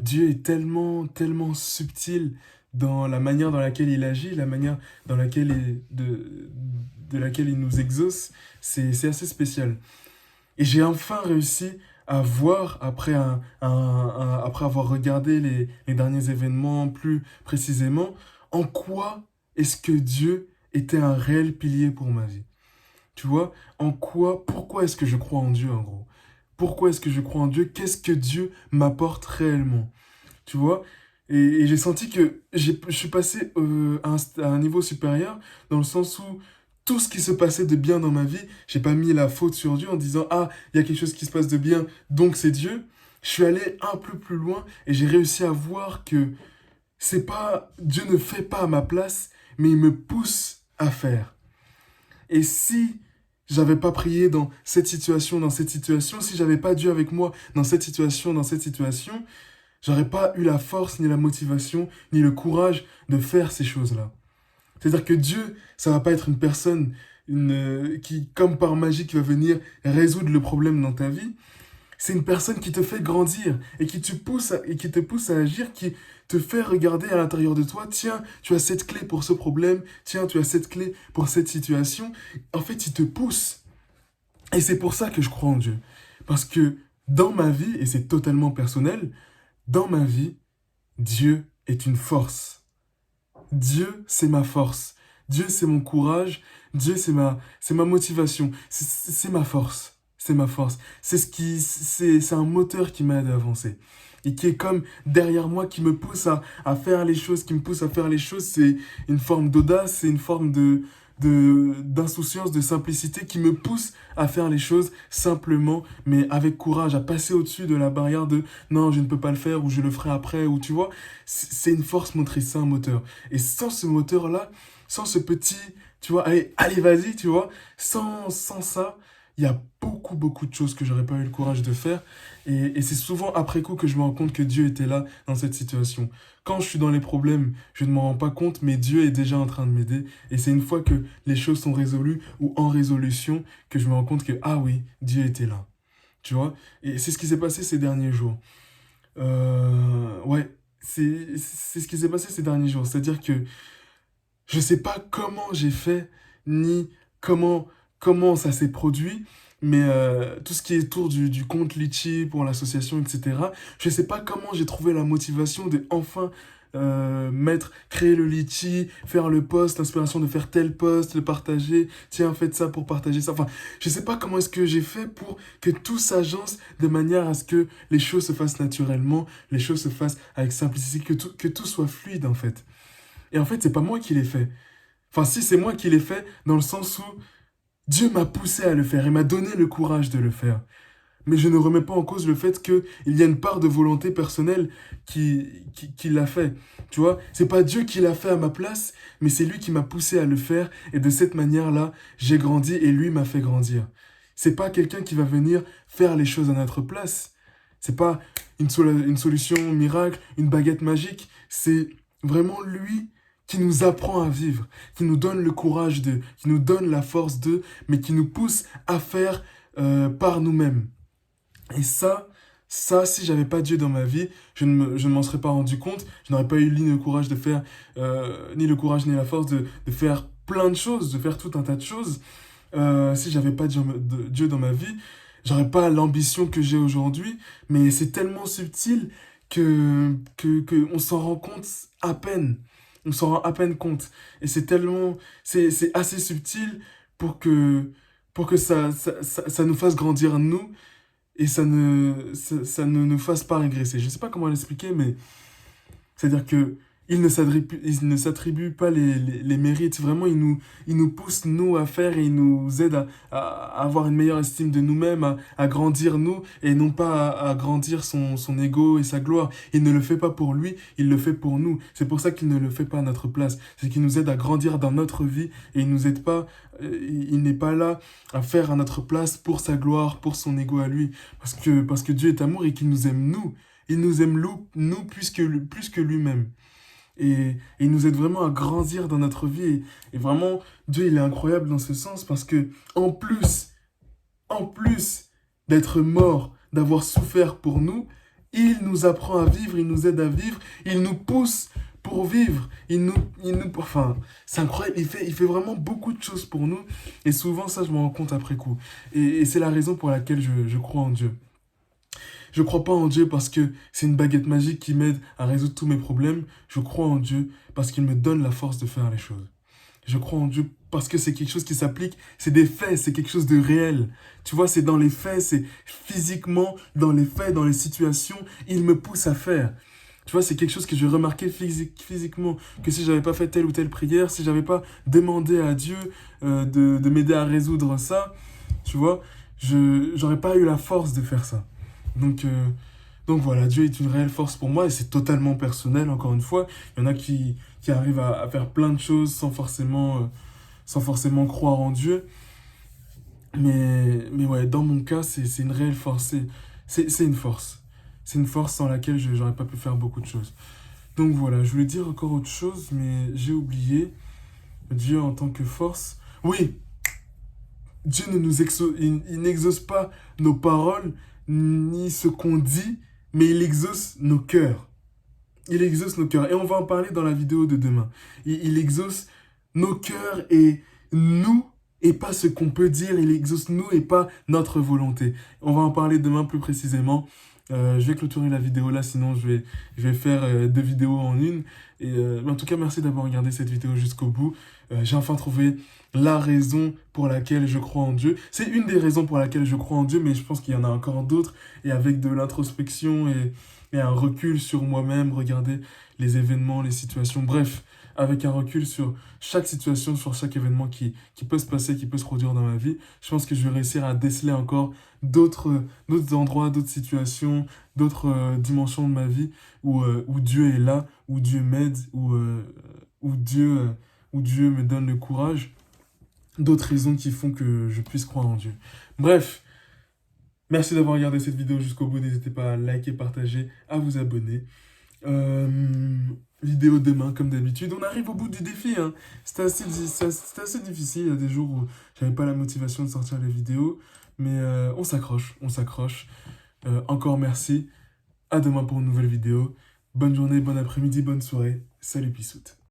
Dieu est tellement, tellement subtil dans la manière dans laquelle il agit, la manière dans laquelle de laquelle il nous exauce. C'est assez spécial. Et j'ai enfin réussi à voir, après avoir regardé les derniers événements plus précisément, en quoi est-ce que Dieu était un réel pilier pour ma vie. Tu vois, pourquoi est-ce que je crois en Dieu en gros? Pourquoi est-ce que je crois en Dieu? Qu'est-ce que Dieu m'apporte réellement? Tu vois? Et j'ai senti que je suis passé à un niveau supérieur, dans le sens où tout ce qui se passait de bien dans ma vie, j'ai pas mis la faute sur Dieu en disant, ah, il y a quelque chose qui se passe de bien, donc c'est Dieu. Je suis allé un peu plus loin et j'ai réussi à voir que c'est pas, Dieu ne fait pas à ma place, mais il me pousse à faire. Et si j'avais pas prié dans cette situation, si j'avais pas Dieu avec moi dans cette situation, j'aurais pas eu la force, ni la motivation, ni le courage de faire ces choses-là. C'est-à-dire que Dieu, ça va pas être une personne qui, comme par magie, qui va venir résoudre le problème dans ta vie. C'est une personne qui te fait grandir et et qui te pousse à agir, qui te fait regarder à l'intérieur de toi, tiens, tu as cette clé pour ce problème, tiens, tu as cette clé pour cette situation. En fait, il te pousse. Et c'est pour ça que je crois en Dieu. Parce que dans ma vie, et c'est totalement personnel, dans ma vie, Dieu est une force. Dieu, c'est ma force. Dieu, c'est mon courage. Dieu, c'est ma motivation. C'est ma force. C'est ma force. C'est un moteur qui m'aide à avancer. Et qui est comme derrière moi, qui me pousse à faire les choses, qui me pousse à faire les choses. C'est une forme d'audace, c'est une forme d'insouciance, de simplicité qui me pousse à faire les choses simplement, mais avec courage, à passer au-dessus de la barrière de non, je ne peux pas le faire ou je le ferai après, ou tu vois, c'est une force motrice, c'est un moteur. Et sans ce moteur-là, sans ce petit, tu vois, allez vas-y, tu vois, sans ça, il y a beaucoup, beaucoup de choses que j'aurais pas eu le courage de faire. Et c'est souvent après coup que je me rends compte que Dieu était là dans cette situation. Quand je suis dans les problèmes, je ne m'en rends pas compte, mais Dieu est déjà en train de m'aider. Et c'est une fois que les choses sont résolues ou en résolution que je me rends compte que, ah oui, Dieu était là. Tu vois? Et c'est ce qui s'est passé ces derniers jours. Ouais, c'est ce qui s'est passé ces derniers jours. C'est-à-dire que je sais pas comment j'ai fait, ni comment, comment ça s'est produit, mais tout ce qui est autour du compte Litchi pour l'association, etc., je sais pas comment j'ai trouvé la motivation de enfin créer le Litchi, faire le post, l'inspiration de faire tel post, le partager, tiens, faites ça pour partager ça. Enfin, je sais pas comment est-ce que j'ai fait pour que tout s'agence de manière à ce que les choses se fassent naturellement, les choses se fassent avec simplicité, que tout soit fluide en fait. Et en fait, c'est pas moi qui l'ai fait. Enfin, si, c'est moi qui l'ai fait dans le sens où Dieu m'a poussé à le faire et m'a donné le courage de le faire. Mais je ne remets pas en cause le fait qu'il y a une part de volonté personnelle qui l'a fait. Tu vois, c'est pas Dieu qui l'a fait à ma place, mais c'est lui qui m'a poussé à le faire. Et de cette manière-là, j'ai grandi et lui m'a fait grandir. C'est pas quelqu'un qui va venir faire les choses à notre place. C'est pas une solution miracle, une baguette magique. C'est vraiment lui qui nous apprend à vivre, qui nous donne le courage de, qui nous donne la force de, mais qui nous pousse à faire par nous-mêmes. Et si j'avais pas Dieu dans ma vie, je ne m'en serais pas rendu compte. Je n'aurais pas eu ni le courage de faire, ni le courage ni la force de faire plein de choses, de faire tout un tas de choses. Si j'avais pas Dieu dans ma vie, j'aurais pas l'ambition que j'ai aujourd'hui. Mais c'est tellement subtil que on s'en rend compte à peine. On s'en rend à peine compte. Et c'est assez subtil pour que ça nous fasse grandir nous et ça ne nous fasse pas régresser. Je ne sais pas comment l'expliquer, mais c'est-à-dire que il ne s'attribue pas les mérites. Vraiment, il nous pousse, nous, à faire et il nous aide à avoir une meilleure estime de nous-mêmes, à grandir, nous, et non pas à grandir son ego et sa gloire. Il ne le fait pas pour lui, il le fait pour nous. C'est pour ça qu'il ne le fait pas à notre place. C'est qu'il nous aide à grandir dans notre vie et il nous aide pas, il n'est pas là à faire à notre place pour sa gloire, pour son ego à lui. Parce que Dieu est amour et qu'il nous aime, nous. Il nous aime, nous, plus que lui-même. Et il nous aide vraiment à grandir dans notre vie. Et vraiment, Dieu, il est incroyable dans ce sens parce que, en plus d'être mort, d'avoir souffert pour nous, Il nous apprend à vivre, il nous aide à vivre, il nous pousse pour vivre. Enfin, c'est incroyable, il fait vraiment beaucoup de choses pour nous. Et souvent, ça, je m'en rends compte après coup. Et c'est la raison pour laquelle je crois en Dieu. Je crois pas en Dieu parce que c'est une baguette magique qui m'aide à résoudre tous mes problèmes. Je crois en Dieu parce qu'il me donne la force de faire les choses. Je crois en Dieu parce que c'est quelque chose qui s'applique, c'est des faits, c'est quelque chose de réel. Tu vois, c'est dans les faits, c'est physiquement, dans les faits, dans les situations, il me pousse à faire. Tu vois, c'est quelque chose que j'ai remarqué physiquement, que si j'avais pas fait telle ou telle prière, si j'avais pas demandé à Dieu de m'aider à résoudre ça, tu vois, j'aurais pas eu la force de faire ça. Donc, euh, donc voilà, Dieu est une réelle force pour moi et c'est totalement personnel, encore une fois. Il y en a qui arrivent à faire plein de choses sans forcément croire en Dieu. Mais ouais, dans mon cas, c'est une réelle force. C'est une force. C'est une force sans laquelle je n'aurais pas pu faire beaucoup de choses. Donc voilà, je voulais dire encore autre chose, mais j'ai oublié. Dieu en tant que force. Oui, Dieu ne nous il n'exauce pas nos paroles, ni ce qu'on dit, mais il exauce nos cœurs. Il exauce nos cœurs. Et on va en parler dans la vidéo de demain. Il exauce nos cœurs et nous, et pas ce qu'on peut dire. Il exauce nous et pas notre volonté. On va en parler demain plus précisément. Je vais clôturer la vidéo là, sinon je vais faire deux vidéos en une. Mais en tout cas, merci d'avoir regardé cette vidéo jusqu'au bout. J'ai enfin trouvé la raison pour laquelle je crois en Dieu. C'est une des raisons pour laquelle je crois en Dieu, mais je pense qu'il y en a encore d'autres. Et avec de l'introspection et un recul sur moi-même, regarder les événements, les situations, bref, avec un recul sur chaque situation, sur chaque événement qui peut se passer, qui peut se produire dans ma vie, je pense que je vais réussir à déceler encore d'autres endroits, d'autres situations, d'autres dimensions de ma vie où Dieu est là, où Dieu m'aide, où Dieu me donne le courage, d'autres raisons qui font que je puisse croire en Dieu. Bref, merci d'avoir regardé cette vidéo jusqu'au bout. N'hésitez pas à liker, partager, à vous abonner. Euh, Vidéo demain, comme d'habitude. On arrive au bout du défi, hein. C'était assez difficile. Il y a des jours où j'avais pas la motivation de sortir les vidéos. Mais on s'accroche, on s'accroche. Encore merci. À demain pour une nouvelle vidéo. Bonne journée, bon après-midi, bonne soirée. Salut Pissoute.